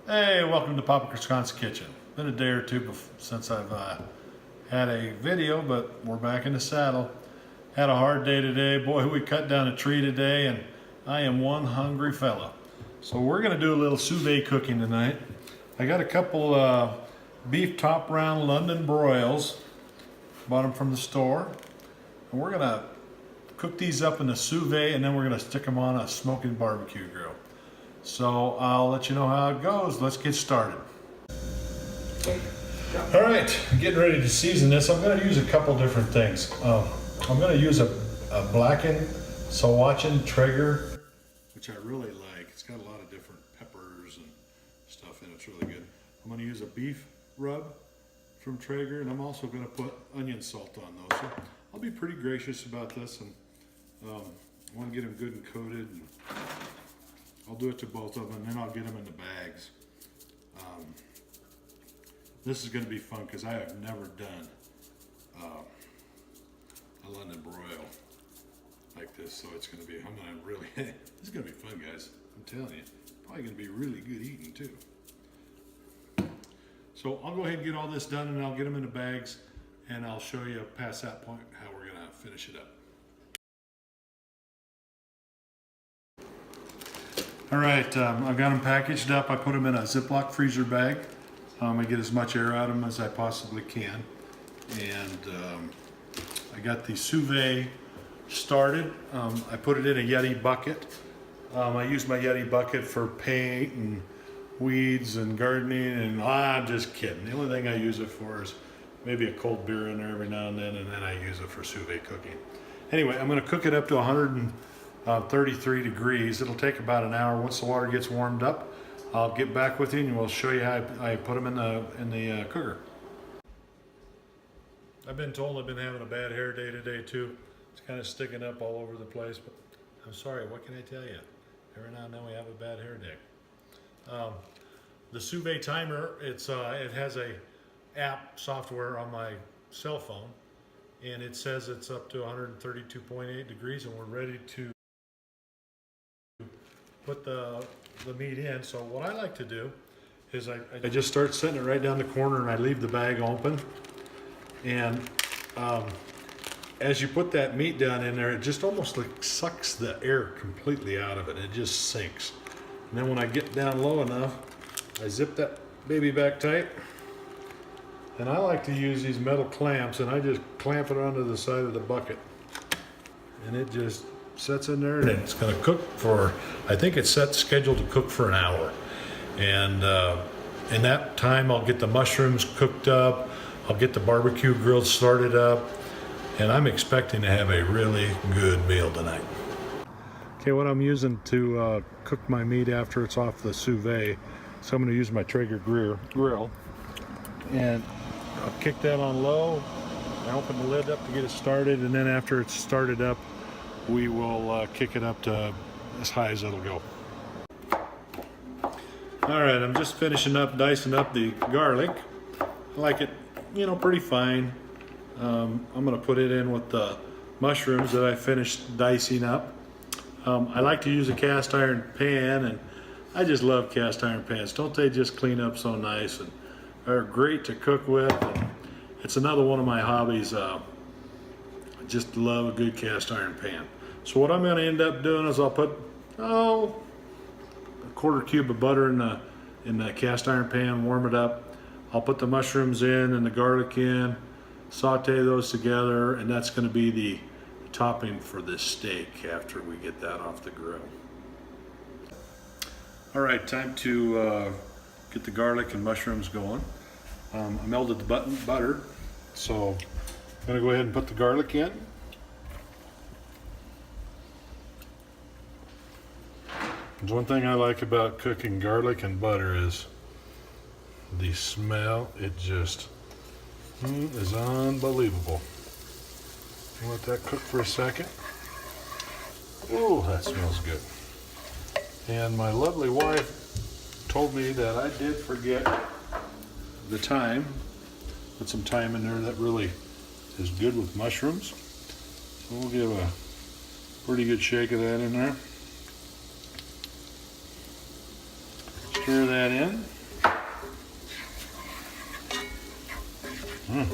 Hey, welcome to Papa Kriskon's Kitchen. Been a day or two since I've had a video, but we're back in the saddle. Had a hard day today. Boy, we cut down a tree today, and I am one hungry fella. So we're gonna do a little sous vide cooking tonight. I got a couple beef top round London broils. Bought them from the store. And we're gonna cook these up in the sous vide, and then we're gonna stick them on a smoking barbecue grill. So I'll let you know how it goes. Let's get started. All right, getting ready to season this. I'm going to use a couple different things. I'm going to use a blackened Sawachan Traeger, which I really like. It's got a lot of different peppers and stuff in it. It's really good. I'm going to use a beef rub from Traeger, and I'm also going to put onion salt on those. So I'll be pretty gracious about this, and I want to get them good and coated. And I'll do it to both of them, and then I'll get them in the bags. This is going to be fun because I have never done a London broil like this, so it's going to be, this is going to be fun, guys. I'm telling you, probably going to be really good eating too. So I'll go ahead and get all this done, and I'll get them in the bags, and I'll show you past that point how we're going to finish it up. All right, I've got them packaged up. I put them in a Ziploc freezer bag. I get as much air out of them as I possibly can. And I got the sous vide started. I put it in a Yeti bucket. I use my Yeti bucket for paint and weeds and gardening, and I'm just kidding. The only thing I use it for is maybe a cold beer in there every now and then I use it for sous vide cooking. Anyway, I'm gonna cook it up to 133 degrees. It'll take about an hour. Once the water gets warmed up, I'll get back with you and we'll show you how I put them in the cooker. I've been told I've been having a bad hair day today too. It's kind of sticking up all over the place, but I'm sorry, what can I tell you? Every now and then we have a bad hair day. The sous vide timer, it has a app software on my cell phone, and it says it's up to 132.8 degrees, and we're ready to put the meat in. So what I like to do is I just start setting it right down the corner, and I leave the bag open. And as you put that meat down in there, it just almost like sucks the air completely out of it. It just sinks. And then when I get down low enough, I zip that baby back tight. And I like to use these metal clamps, and I just clamp it onto the side of the bucket. And it just sets in there, and it's going to cook for, I think it's scheduled to cook for an hour. And in that time, I'll get the mushrooms cooked up, I'll get the barbecue grill started up, and I'm expecting to have a really good meal tonight. Okay, what I'm using to cook my meat after it's off the sous vide, so I'm going to use my Traeger grill, and I'll kick that on low. I open the lid up to get it started, and then after it's started up, we will kick it up to as high as it'll go. All right, I'm just finishing up dicing up the garlic. I like it, pretty fine. I'm gonna put it in with the mushrooms that I finished dicing up. I like to use a cast iron pan, and I just love cast iron pans. Don't they just clean up so nice and are great to cook with? And it's another one of my hobbies. I just love a good cast iron pan. So what I'm going to end up doing is I'll put a quarter cube of butter in the cast iron pan, warm it up. I'll put the mushrooms in and the garlic in, saute those together, and that's going to be the topping for this steak after we get that off the grill. All right, time to get the garlic and mushrooms going. I melted the butter, so I'm going to go ahead and put the garlic in. There's one thing I like about cooking garlic and butter is the smell. It just is unbelievable. Let that cook for a second. Oh, that smells good. And my lovely wife told me that I did forget the thyme. Put some thyme in there. That really is good with mushrooms. So we'll give a pretty good shake of that in there. Stir that in. Yeah,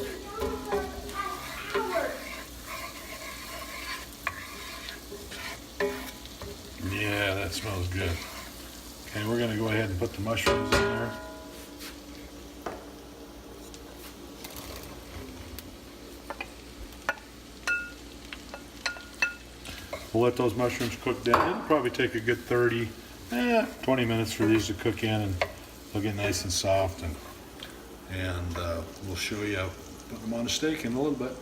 that smells good. Okay, we're gonna go ahead and put the mushrooms in there. We'll let those mushrooms cook down. It'll probably take a good 20 minutes for these to cook in, and they'll get nice and soft. And we'll show you put them on a steak in a little bit.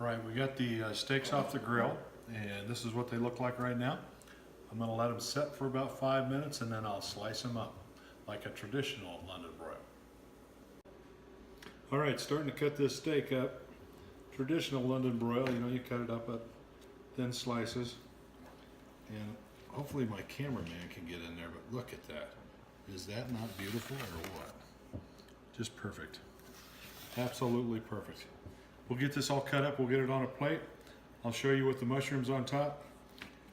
All right, we got the steaks off the grill, and this is what they look like right now. I'm gonna let them set for about 5 minutes, and then I'll slice them up like a traditional London broil. All right, starting to cut this steak up. Traditional London broil, you know, you cut it up at thin slices. And hopefully my cameraman can get in there, but look at that. Is that not beautiful or what? Just perfect. Absolutely perfect. We'll get this all cut up, we'll get it on a plate. I'll show you with the mushrooms on top,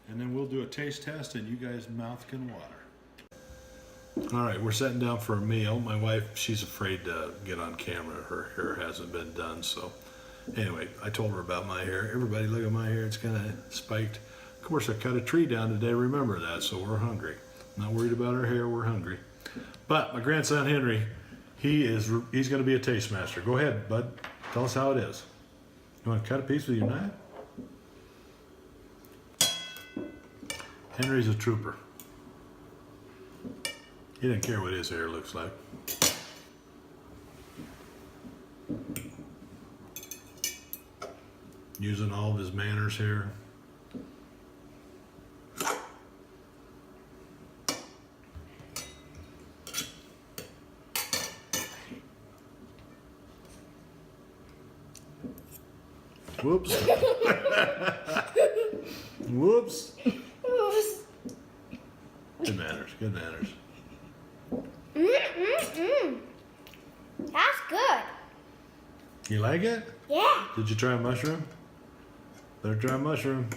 and then we'll do a taste test and you guys' mouth can water. All right, we're sitting down for a meal. My wife, she's afraid to get on camera. Her hair hasn't been done, so anyway, I told her about my hair. Everybody look at my hair, it's kind of spiked. Of course, I cut a tree down today, remember that, so we're hungry. Not worried about our hair, we're hungry. But my grandson Henry, he's gonna be a taste master. Go ahead, bud. Tell us how it is. You want to cut a piece with your knife? Henry's a trooper. He didn't care what his hair looks like. Using all of his manners here. Whoops. Whoops. Good manners, good manners. That's good. You like it? Yeah. Did you try a mushroom? Better try a mushroom.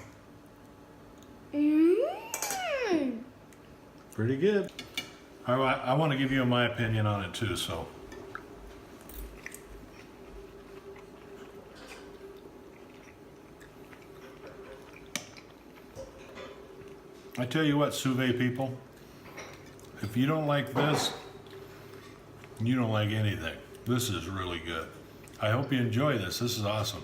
Pretty good. I want to give you my opinion on it too, so. I tell you what, Sous Vide people, if you don't like this, you don't like anything. This is really good. I hope you enjoy this. This is awesome.